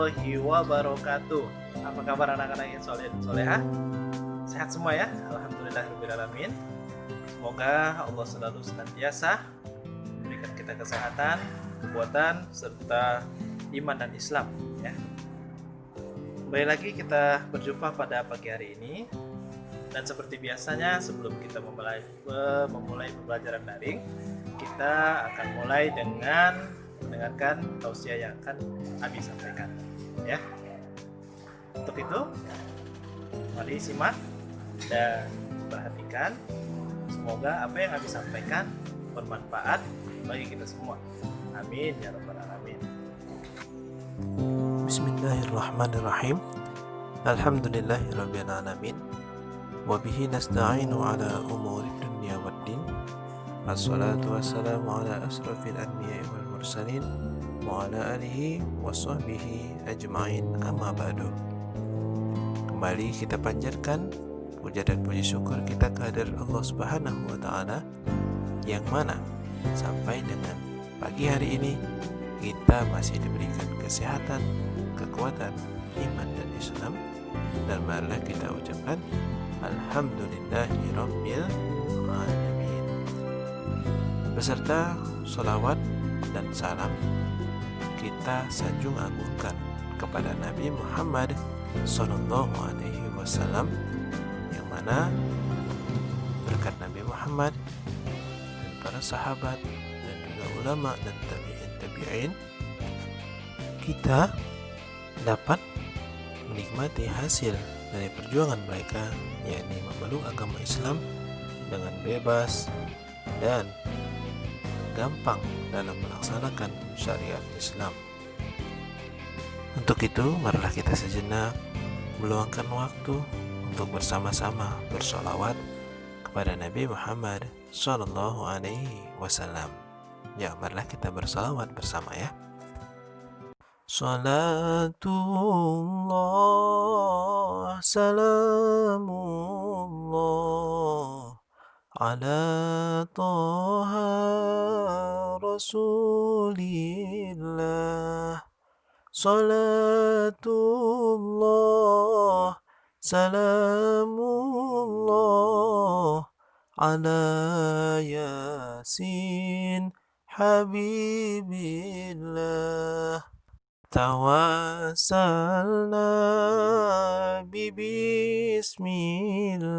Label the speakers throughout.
Speaker 1: warahmatullahi wabarakatuh. Apa kabar anak-anak yang soleh dan soleha? Sehat semua ya? Alhamdulillahirrahmanirrahim. Semoga Allah selalu senantiasa memberikan kita kesehatan, kekuatan, serta iman dan Islam ya. Kembali lagi kita berjumpa pada pagi hari ini. Dan seperti biasanya sebelum kita memulai pembelajaran daring, kita akan mulai dengan mendengarkan tausiah yang akan Abi sampaikan ya. Untuk itu mari simak dan perhatikan, semoga apa yang Abi sampaikan bermanfaat bagi kita semua. Amin ya rabbal alamin.
Speaker 2: Bismillahirrahmanirrahim. Alhamdulillahirabbil alamin. Wa bihi nasta'inu ala umuri dunya waddin. Wassalatu wassalamu ala asrafil anbiya'i wal mursalin wa ala alihi wa sahbihi ajma'in, amma ba'du. Kembali kita panjatkan puja dan puji syukur kita kehadirat Allah Subhanahu wa taala, yang mana sampai dengan pagi hari ini kita masih diberikan kesehatan, kekuatan, iman dan Islam, dan marilah kita ucapkan alhamdulillahirabbil alamin beserta sholawat dan salam kita sanjung agungkan kepada Nabi Muhammad Sallallahu Alaihi Wasallam, yang mana berkat Nabi Muhammad dan para sahabat dan juga ulama dan tabi'in kita dapat menikmati hasil dari perjuangan mereka, yakni memeluk agama Islam dengan bebas dan gampang dalam melaksanakan syariat Islam. Untuk itu, marilah kita sejenak meluangkan waktu untuk bersama-sama bersolawat kepada Nabi Muhammad Sallallahu Alaihi Wasallam. Ya, marilah kita bersolawat bersama ya. Salatullah, salamullah ala Taha Rasulillah. Salatullah, salamullah ala Yasin Habibillah. Tawassalna bismillah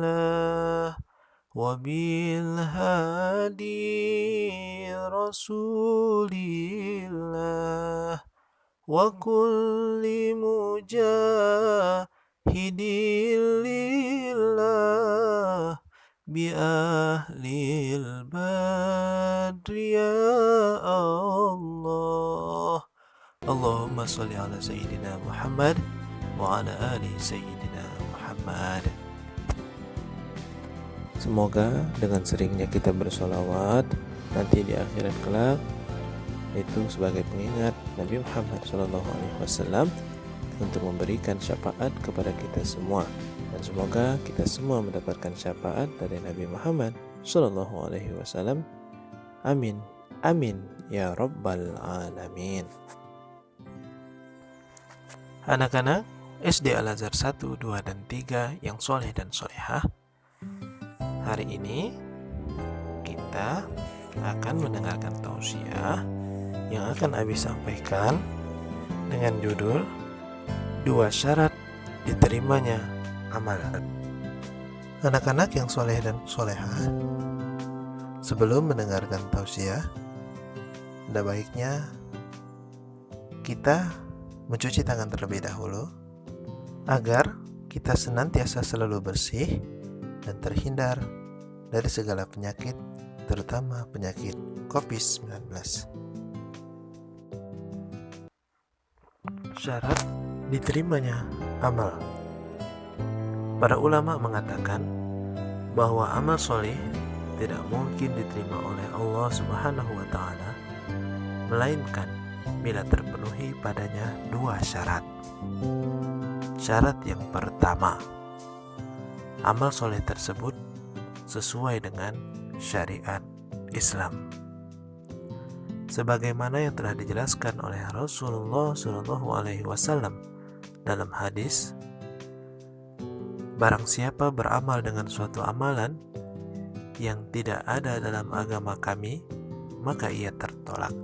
Speaker 2: wa bil hadi rasulillah wa kulli mujahidin lillah bi ahlil badri ya Allah. Allahumma sholli ala sayyidina Muhammad wa ala ali sayyidina Muhammad. Semoga dengan seringnya kita bersolawat nanti di akhirat kelak itu sebagai pengingat Nabi Muhammad SAW untuk memberikan syafaat kepada kita semua, dan semoga kita semua mendapatkan syafaat dari Nabi Muhammad SAW. Amin, amin ya rabbal alamin. Anak-anak SD Al-Azhar 1, 2, dan 3 yang soleh dan solehah, hari ini kita akan mendengarkan tausiah yang akan Abi sampaikan dengan judul 2 syarat diterimanya amal. Anak-anak yang soleh dan solehah, sebelum mendengarkan tausiah, ada baiknya kita mencuci tangan terlebih dahulu agar kita senantiasa selalu bersih dan terhindar dari segala penyakit, terutama penyakit COVID-19. Syarat diterimanya amal. Para ulama mengatakan bahwa amal soleh tidak mungkin diterima oleh Allah Subhanahu wa taala melainkan bila terpenuhi padanya 2 syarat. Syarat yang pertama, amal soleh tersebut sesuai dengan syariat Islam. sebagaimana yang telah dijelaskan oleh Rasulullah SAW dalam hadis, barang siapa beramal dengan suatu amalan yang tidak ada dalam agama kami, maka ia tertolak.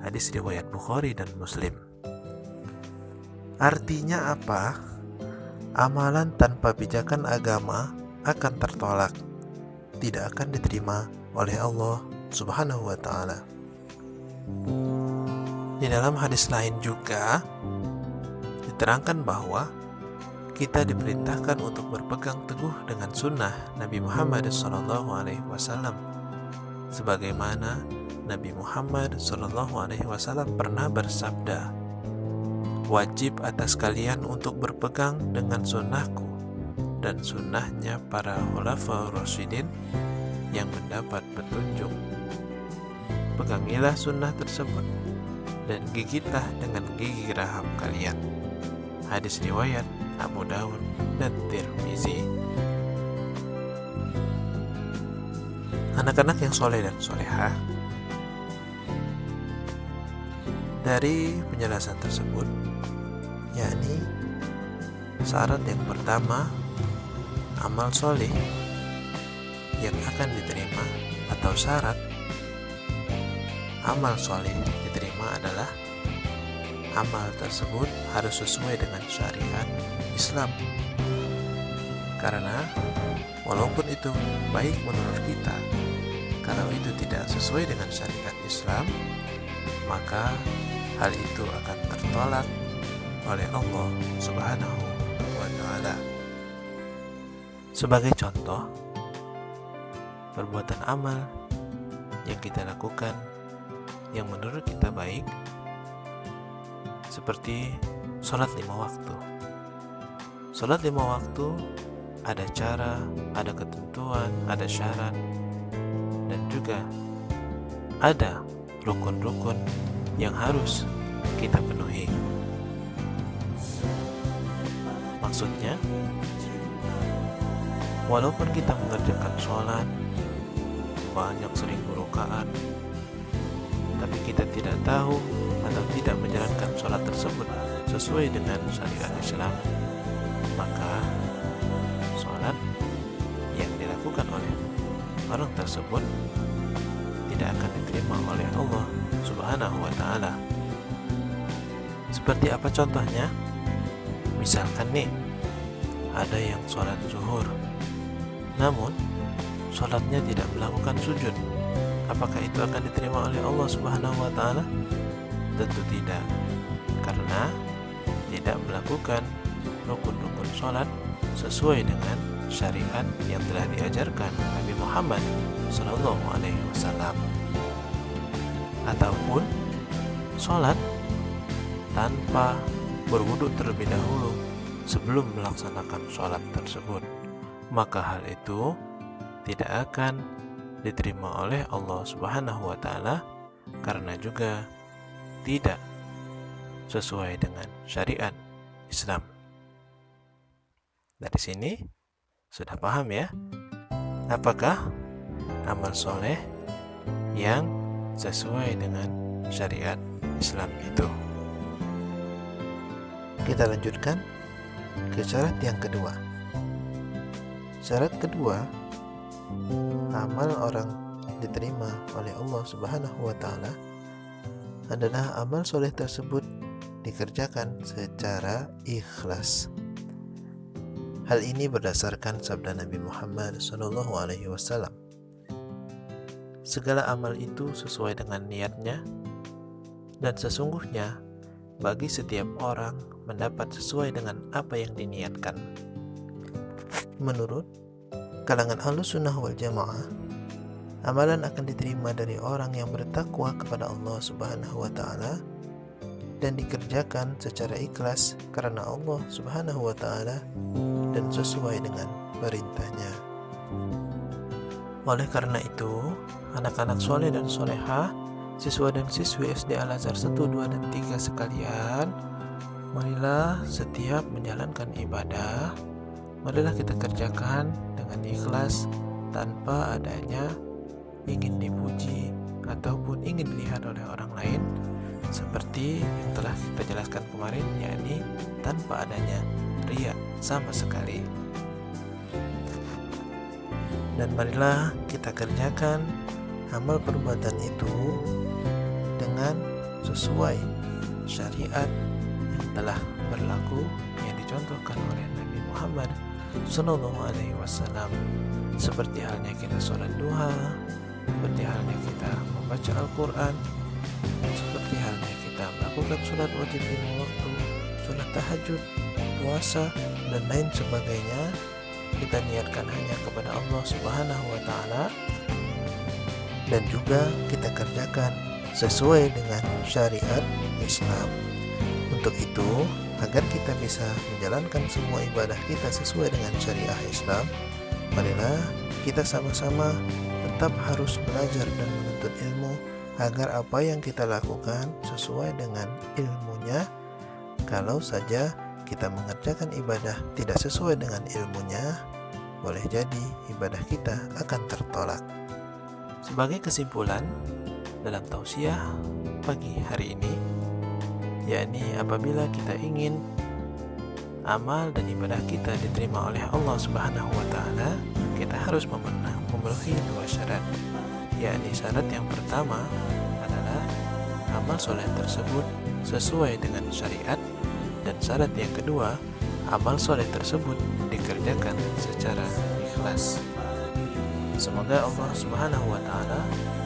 Speaker 2: Hadis riwayat Bukhari dan Muslim. Artinya apa? Amalan tanpa pijakan agama akan tertolak, tidak akan diterima oleh Allah Subhanahu wa ta'ala. Di dalam hadis lain juga diterangkan bahwa kita diperintahkan untuk berpegang teguh dengan sunnah Nabi Muhammad SAW, sebagaimana Nabi Muhammad SAW pernah bersabda, wajib atas kalian untuk berpegang dengan sunnahku dan sunnahnya para khulafaur rasyidin yang mendapat petunjuk. Pegangilah sunnah tersebut dan gigitlah dengan gigi raham kalian. Hadis riwayat Abu Daud dan Tirmizi. Anak-anak yang soleh dan solehah, dari penjelasan tersebut, yakni syarat yang pertama, amal soleh yang akan diterima, atau syarat amal soleh diterima adalah amal tersebut harus sesuai dengan syariat Islam. Karena walaupun itu baik menurut kita, kalau itu tidak sesuai dengan syariat Islam, maka hal itu akan tertolak oleh Allah Subhanahu wa ta'ala. Sebagai contoh, perbuatan amal yang kita lakukan yang menurut kita baik, seperti sholat 5 waktu. Sholat 5 waktu ada cara, ada ketentuan, ada syarat, dan juga ada rukun-rukun yang harus kita penuhi. Maksudnya, walaupun kita mengerjakan sholat banyak 1000 rakaat, tapi kita tidak tahu atau tidak menjalankan sholat tersebut sesuai dengan syariat Islam, maka sholat yang dilakukan oleh orang tersebut tidak akan diterima oleh Allah Subhanahu wa ta'ala. Seperti apa contohnya? Misalkan nih, ada yang sholat zuhur, namun sholatnya tidak melakukan sujud. Apakah itu akan diterima oleh Allah Subhanahu wa ta'ala? Tentu tidak, karena tidak melakukan rukun-rukun sholat sesuai dengan syariat yang telah diajarkan Nabi Muhammad SAW. Ataupun sholat tanpa berwudu terlebih dahulu sebelum melaksanakan sholat tersebut, maka hal itu tidak akan diterima oleh Allah Subhanahu wa ta'ala, karena juga tidak sesuai dengan syariat Islam. Dari sini sudah paham ya, apakah amal soleh yang sesuai dengan syariat Islam itu. Kita lanjutkan ke syarat yang kedua. Syarat kedua, amal orang diterima oleh Allah Subhanahu wa ta'ala adalah amal soleh tersebut dikerjakan secara ikhlas. Hal ini berdasarkan sabda Nabi Muhammad SAW. Segala amal itu sesuai dengan niatnya, dan sesungguhnya bagi setiap orang mendapat sesuai dengan apa yang diniatkan. Menurut kalangan Ahlussunnah wal Jamaah, amalan akan diterima dari orang yang bertakwa kepada Allah Subhanahu wa ta'ala dan dikerjakan secara ikhlas karena Allah Subhanahu wa ta'ala dan sesuai dengan perintahnya. Oleh karena itu, anak-anak soleh dan solehah, siswa dan siswi SD Al-Azhar 1, 2, dan 3 sekalian, marilah setiap menjalankan ibadah, marilah kita kerjakan dengan ikhlas tanpa adanya ingin dipuji ataupun ingin dilihat oleh orang lain, seperti yang telah kita jelaskan kemarin, yakni tanpa adanya riya sama sekali. Dan marilah kita kerjakan amal perbuatan itu dengan sesuai syariat yang telah berlaku yang dicontohkan oleh Nabi Muhammad Sallallahu Alaihi Wasallam, seperti halnya kita sholat duha, seperti halnya kita membaca Al-Quran, seperti halnya kita melakukan sholat wajib lima waktu, sholat tahajud, puasa, dan lain sebagainya. Kita niatkan hanya kepada Allah Subhanahu wa Ta'ala, dan juga kita kerjakan sesuai dengan syariat Islam. Untuk itu, agar kita bisa menjalankan semua ibadah kita sesuai dengan syariah Islam, marilah kita sama-sama tetap harus belajar dan menuntut ilmu, agar apa yang kita lakukan sesuai dengan ilmunya. Kalau saja kita mengerjakan ibadah tidak sesuai dengan ilmunya, boleh jadi ibadah kita akan tertolak. Sebagai kesimpulan dalam tausiah pagi hari ini, yakni apabila kita ingin amal dan ibadah kita diterima oleh Allah Subhanahu wa Ta'ala, kita harus memenuhi dua syarat. Yakni syarat yang pertama adalah amal soleh tersebut sesuai dengan syariat, dan syarat yang kedua, amal soleh tersebut dikerjakan secara ikhlas. Semoga Allah Subhanahu wa Ta'ala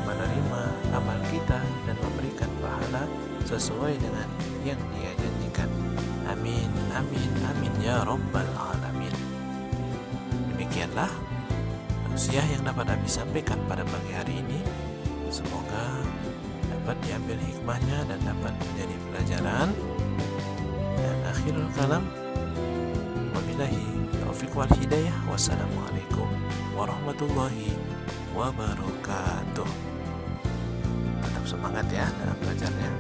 Speaker 2: menerima amal kita dan memberikan pahala sesuai dengan yang Dia janjikan. Amin, amin, amin ya rabbal alamin. Demikianlah tausiah yang dapat Abi sampaikan pada pagi hari ini. Semoga dapat diambil hikmahnya dan dapat menjadi pelajaran. Dan akhirul kalam, wabillahi taufiq wal hidayah. Wassalamualaikum warahmatullahi wabarakatuh. Tetap semangat ya dalam belajarnya.